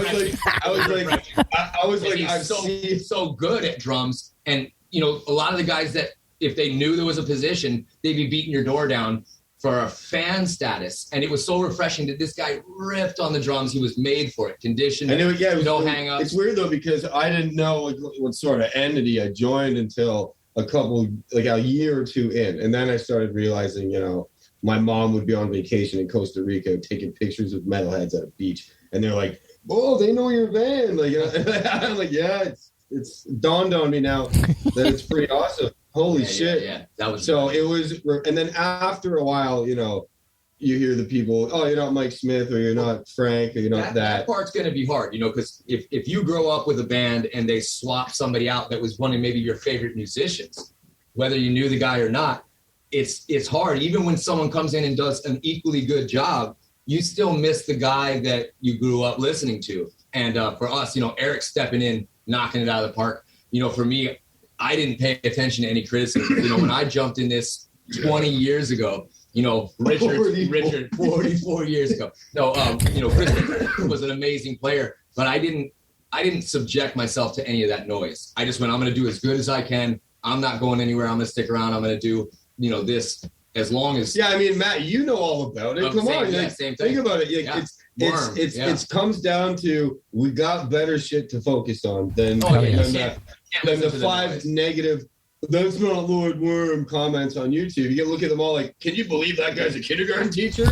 was like, I'm so good at drums, and a lot of the guys that if they knew there was a position, they'd be beating your door down for a fan status, and it was so refreshing that this guy ripped on the drums. He was made for it, conditioned. And no hang-ups. It's weird though because I didn't know what sort of entity I joined until a year or two in, and then I started realizing, my mom would be on vacation in Costa Rica taking pictures of metalheads at a beach, and they're like, "Oh, they know your band." I'm like, "Yeah, it's dawned on me now that it's pretty awesome." Holy shit. Yeah. That was so it was, and then after a while, you hear the people, "Oh, you're not Mike Smith, or you're not Frank, or you're not that." That part's going to be hard, because if you grow up with a band and they swap somebody out that was one of maybe your favorite musicians, whether you knew the guy or not, it's hard. Even when someone comes in and does an equally good job, you still miss the guy that you grew up listening to. And for us, Eric stepping in, knocking it out of the park. For me, I didn't pay attention to any criticism. When I jumped in this 20 years ago, Richard, 44 years ago. No, Christian was an amazing player, but I didn't subject myself to any of that noise. I just went, I'm going to do as good as I can. I'm not going anywhere. I'm going to stick around. I'm going to do, this as long as. Yeah, I mean, Matt, you know all about it. Come on, same thing. Think about it. It comes down to we got better shit to focus on than the 5 negative. That's not Lord Worm comments on YouTube. You can look at them all like, can you believe that guy's a kindergarten teacher?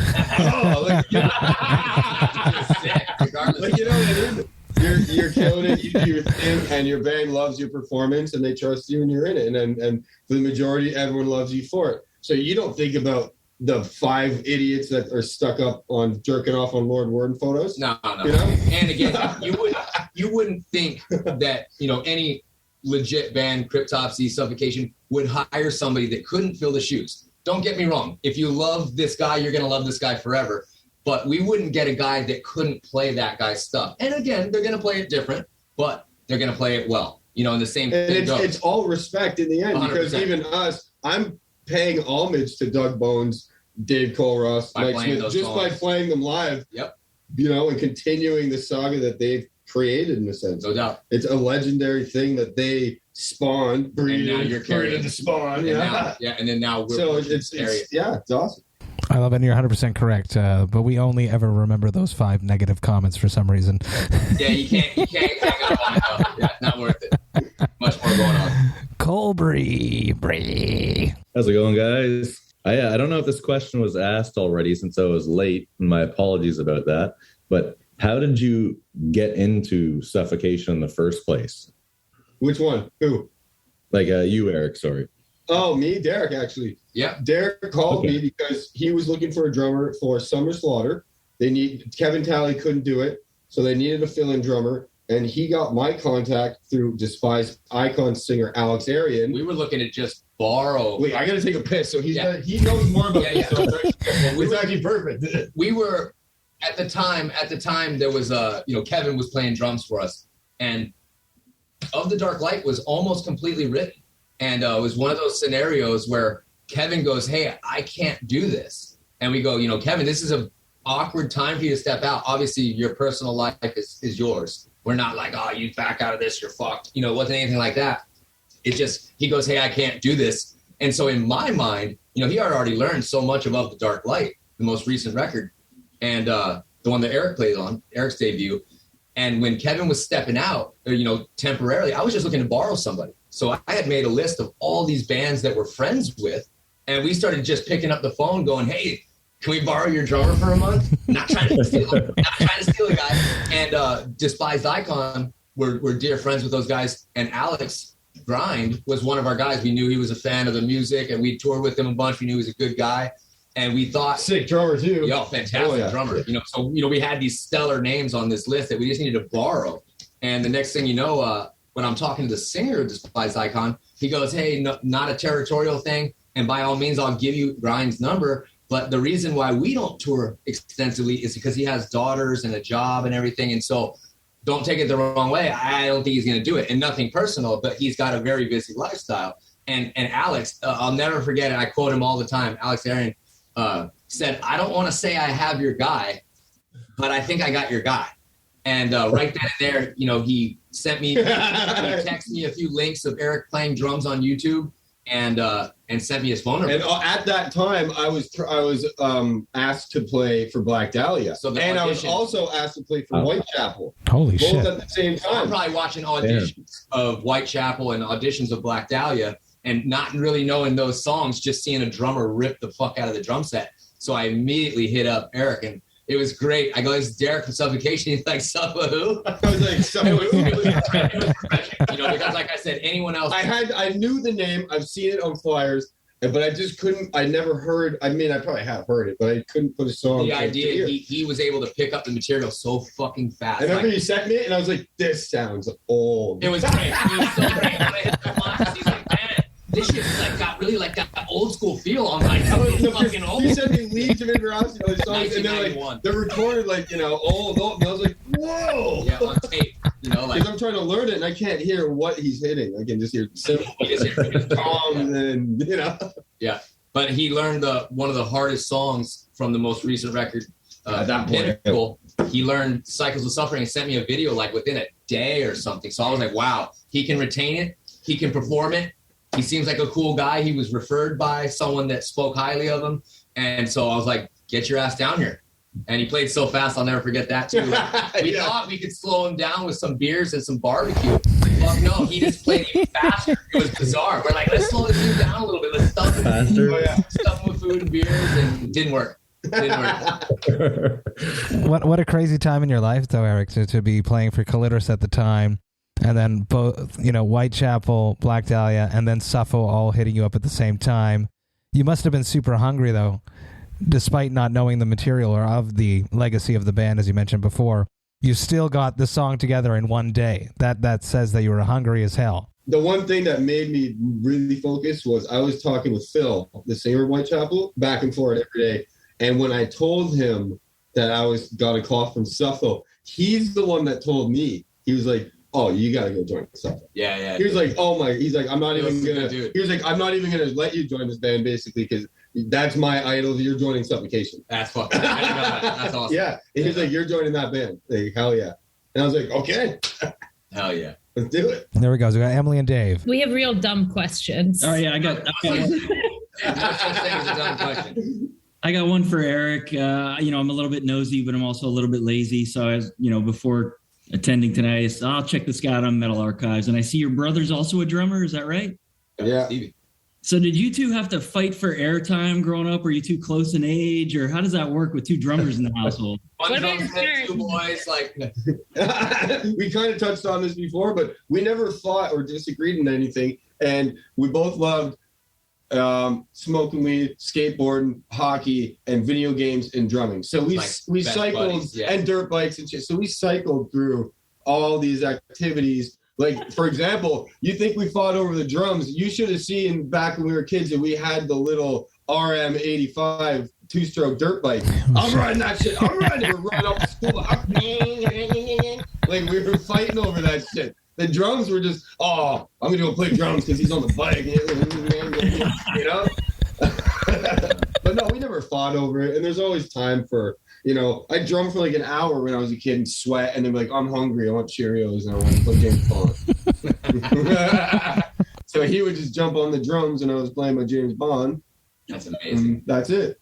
You're killing it. You do your thing, and your band loves your performance, and they trust you, and you're in it. And for the majority, everyone loves you for it. So you don't think about the 5 idiots that are stuck up on jerking off on Lord Worm photos. No. And again, you wouldn't think that any legit band, Cryptopsy, Suffocation, would hire somebody that couldn't fill the shoes. Don't get me wrong. If you love this guy, you're going to love this guy forever. But we wouldn't get a guy that couldn't play that guy's stuff. And again, they're going to play it different, but they're going to play it well. And the same thing goes. It's all respect in the end 100%. Because even us, I'm paying homage to Doug Bones, Dave Colross, Mike Smith, just by playing them live. Yep. And continuing the saga that they've created in a sense. No doubt. It's a legendary thing that they spawned, breeded, and now you're carrying the spawn. And then now we're it's awesome. I love it, and you're 100% correct. But we only ever remember those 5 negative comments for some reason. Yeah, you can't hang up on it. Yeah, not worth it. Much more going on. Colbree. How's it going, guys? I don't know if this question was asked already since I was late, and my apologies about that. But how did you get into Suffocation in the first place? Which one? Who? Like you, Eric, sorry. Oh, me? Derek, actually. Yeah. Derek called me because he was looking for a drummer for Summer Slaughter. Kevin Talley couldn't do it, so they needed a fill-in drummer. And he got my contact through despised icon singer Alex Arian. We were looking to just borrow. Wait, I got to take a piss. So he knows more about this. So it's actually perfect. We were at the time there was Kevin was playing drums for us, and Of the Dark Light was almost completely written. And it was one of those scenarios where Kevin goes, hey, I can't do this. And we go, Kevin, this is an awkward time for you to step out. Obviously, your personal life is yours. We're not like, oh, you back out of this, you're fucked. It wasn't anything like that. It just, he goes, hey, I can't do this. And so in my mind, he had already learned so much of the Dark Light, the most recent record, and the one that Eric played on, Eric's debut. And when Kevin was stepping out, temporarily, I was just looking to borrow somebody. So I had made a list of all these bands that we're friends with, and we started just picking up the phone going, hey, can we borrow your drummer for a month? Not trying to steal a guy. And Despised Icon, we're dear friends with those guys. And Alex Grind was one of our guys. We knew he was a fan of the music, and we toured with him a bunch. We knew he was a good guy. And we thought... Sick drummer, too. Fantastic drummer. So we had these stellar names on this list that we just needed to borrow. And the next thing you know, when I'm talking to the singer of Despised Icon, he goes, hey, not a territorial thing. And by all means, I'll give you Grind's number. But the reason why we don't tour extensively is because he has daughters and a job and everything. And so don't take it the wrong way. I don't think he's going to do it. And nothing personal, but he's got a very busy lifestyle. And Alex, I'll never forget it. I quote him all the time. Alex Arian said, I don't want to say I have your guy, but I think I got your guy. And right then and there, he sent me, he texted me a few links of Eric playing drums on YouTube. And sent me his phone number. And at that time, I was asked to play for Black Dahlia, and I was also asked to play for Whitechapel. Holy shit! Both at the same time. So I'm probably watching auditions of Whitechapel and auditions of Black Dahlia, and not really knowing those songs, just seeing a drummer rip the fuck out of the drum set. So I immediately hit up Eric, and it was great. I go, "It's Derek from Suffocation." He's like, "Suffa who?" I was like, "Suffa who?" It was refreshing, because like I said, anyone else. I knew the name. I've seen it on flyers, but I just couldn't. I never heard. I mean, I probably have heard it, but I couldn't put a song. The idea he was able to pick up the material so fucking fast. I remember you sent me it, and I was like, "This sounds old." It was great. It was so great. When I hit the box, he's like, "Man, this shit's like got really like that old school feel. I'm like, that was fucking old. You said they leave to House, you know, the songs, and they're 1991. like, they're recorded like, you know, old, and I was like, whoa. Yeah, on tape. You know, like Because I'm trying to learn it and I can't hear what he's hitting. I can just hear toms and, you know. yeah. But he learned one of the hardest songs from the most recent record. At that point, Pinnacle. He learned Cycles of Suffering and sent me a video like within a day or something. So I was like, wow, he can retain it. He can perform it. He seems like a cool guy. He was referred by someone that spoke highly of him. And so I was like, get your ass down here. And he played so fast, I'll never forget that too. We thought we could slow him down with some beers and some barbecue. Fuck no, he just played even faster. It was bizarre. We're like, let's slow this dude down a little bit. Let's stuff him, stuff him with food and beers, and it didn't work. What a crazy time in your life, though, Eric, to be playing for Clitoris at the time, and then both, you know, Whitechapel, Black Dahlia, and then Suffo all hitting you up at the same time. You must have been super hungry, though, despite not knowing the material or of the legacy of the band, as you mentioned before. You still got the song together in one day. That says that you were hungry as hell. The one thing that made me really focus was I was talking with Phil, the singer of Whitechapel, back and forth every day. And when I told him that I got a call from Suffo, he's the one that told me. He was like, "Oh, you got to go join Suffo." Yeah. He was like, "Oh my," he's like, "I'm not even gonna." Dude. He was like, "I'm not even gonna let you join this band, basically, because that's my idol. You're joining Suffocation." That's fucking. That's awesome. Yeah, and he's like, "You're joining that band." Like, hell yeah! And I was like, "Okay, Hell yeah. let's do it." There we go. So we got Emily and Dave. We have real dumb questions. Oh yeah, I got No such thing as a dumb question. I got one for Eric. I'm a little bit nosy, but I'm also a little bit lazy. So I was, before attending tonight, I'll check this guy out on Metal Archives. And I see your brother's also a drummer. Is that right? Yeah. Stevie. So did you two have to fight for airtime growing up? Were you too close in age? Or how does that work with two drummers in the household? One What about drum's your head, two boys, like We kind of touched on this before, but we never fought or disagreed in anything. And we both loved smoking weed, skateboarding, hockey, and video games and drumming. So we Like best cycled buddies, yeah. and dirt bikes and shit. So we cycled through all these activities. Like, for example, you think we fought over the drums. You should have seen back when we were kids that we had the little RM85 two-stroke dirt bike. I'm riding that shit. I'm riding it. We're running up to school. Like, we were fighting over that shit. The drums were just, I'm going to go play drums because he's on the bike. You know? But no, we never fought over it. And there's always time for, I drummed for like an hour when I was a kid and sweat. And then be like, I'm hungry. I want Cheerios and I want to play James Bond. So he would just jump on the drums and I was playing my James Bond. that's amazing. That's it.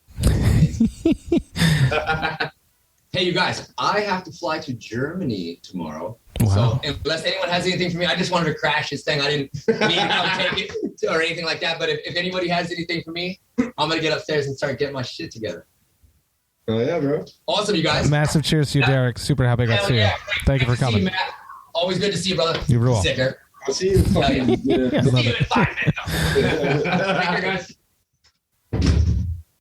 Hey, you guys, I have to fly to Germany tomorrow. Wow. So unless anyone has anything for me, I just wanted to crash this thing. I didn't mean to come take it or anything like that. But if anybody has anything for me, I'm going to get upstairs and start getting my shit together. Oh, yeah, bro. Awesome, you guys. Massive cheers to you, Derek. Super happy I got to see you. Yeah. Thank you for Good to see coming. Matt. Always good to see you, brother. You rule. Sicker. I'll see you. Hell yeah. Yeah. See you in 5 minutes. Take care, guys.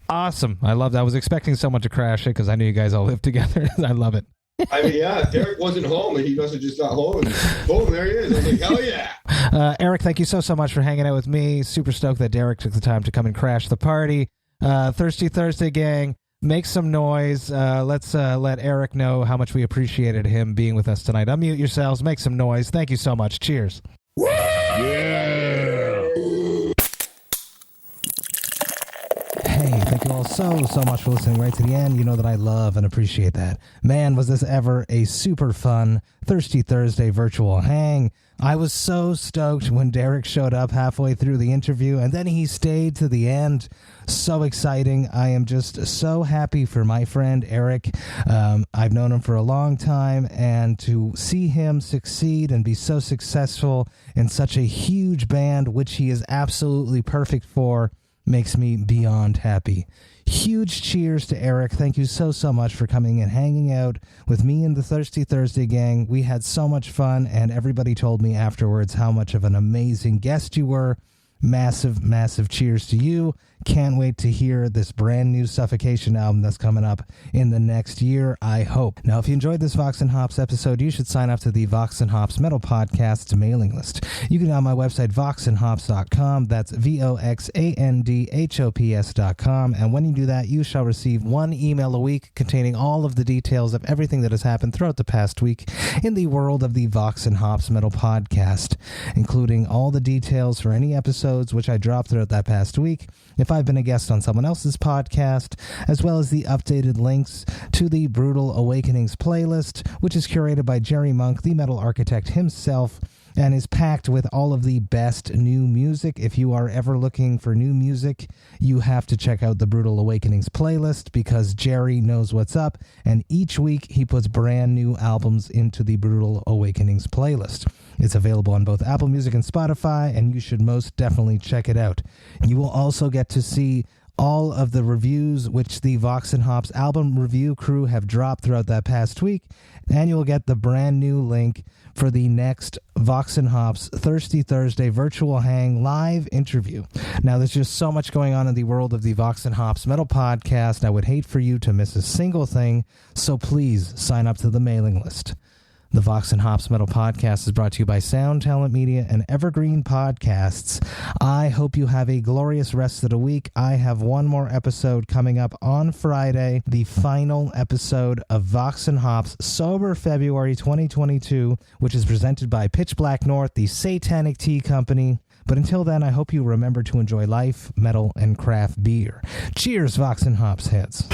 Awesome. I love that. I was expecting someone to crash it because I knew you guys all live together. I love it. I mean, yeah, Derek wasn't home, and he must have just got home, and boom, there he is. I was like, hell yeah. Eric, thank you so much for hanging out with me. Super stoked that Derek took the time to come and crash the party. Thirsty Thursday gang, make some noise. Let's let Eric know how much we appreciated him being with us tonight. Unmute yourselves, make some noise. Thank you so much. Cheers. Hey, thank you all so much for listening right to the end. You know that I love and appreciate that. Man, was this ever a super fun Thirsty Thursday virtual hang. I was so stoked when Derek showed up halfway through the interview, and then he stayed to the end. So exciting. I am just so happy for my friend Eric. I've known him for a long time, and to see him succeed and be so successful in such a huge band, which he is absolutely perfect for, makes me beyond happy. Huge cheers to Eric. Thank you so much for coming and hanging out with me and the Thirsty Thursday gang. We had so much fun, and everybody told me afterwards how much of an amazing guest you were. massive, massive cheers to you. Can't wait to hear this brand new Suffocation album that's coming up in the next year, I hope. Now, if you enjoyed this Vox and Hops episode, you should sign up to the Vox and Hops Metal Podcast's mailing list. You can go on my website, voxandhops.com. That's VOXandHOPS.com. And when you do that, you shall receive one email a week containing all of the details of everything that has happened throughout the past week in the world of the Vox and Hops Metal Podcast, including all the details for any episodes which I dropped throughout that past week, if I've been a guest on someone else's podcast, as well as the updated links to the Brutal Awakenings playlist, which is curated by Jerry Monk, the metal architect himself, and is packed with all of the best new music. If you are ever looking for new music, you have to check out the Brutal Awakenings playlist because Jerry knows what's up, and each week he puts brand new albums into the Brutal Awakenings playlist. It's available on both Apple Music and Spotify, and you should most definitely check it out. You will also get to see all of the reviews which the Vox and Hops album review crew have dropped throughout that past week, and you'll get the brand new link for the next Vox and Hops Thirsty Thursday virtual hang live interview. Now, there's just so much going on in the world of the Vox and Hops Metal Podcast. I would hate for you to miss a single thing, so please sign up to the mailing list. The Vox and Hops Metal Podcast is brought to you by Sound Talent Media and Evergreen Podcasts. I hope you have a glorious rest of the week. I have one more episode coming up on Friday, the final episode of Vox and Hops Sober February 2022, which is presented by Pitch Black North, the Satanic Tea Company. But until then, I hope you remember to enjoy life, metal, and craft beer. Cheers, Vox and Hops heads.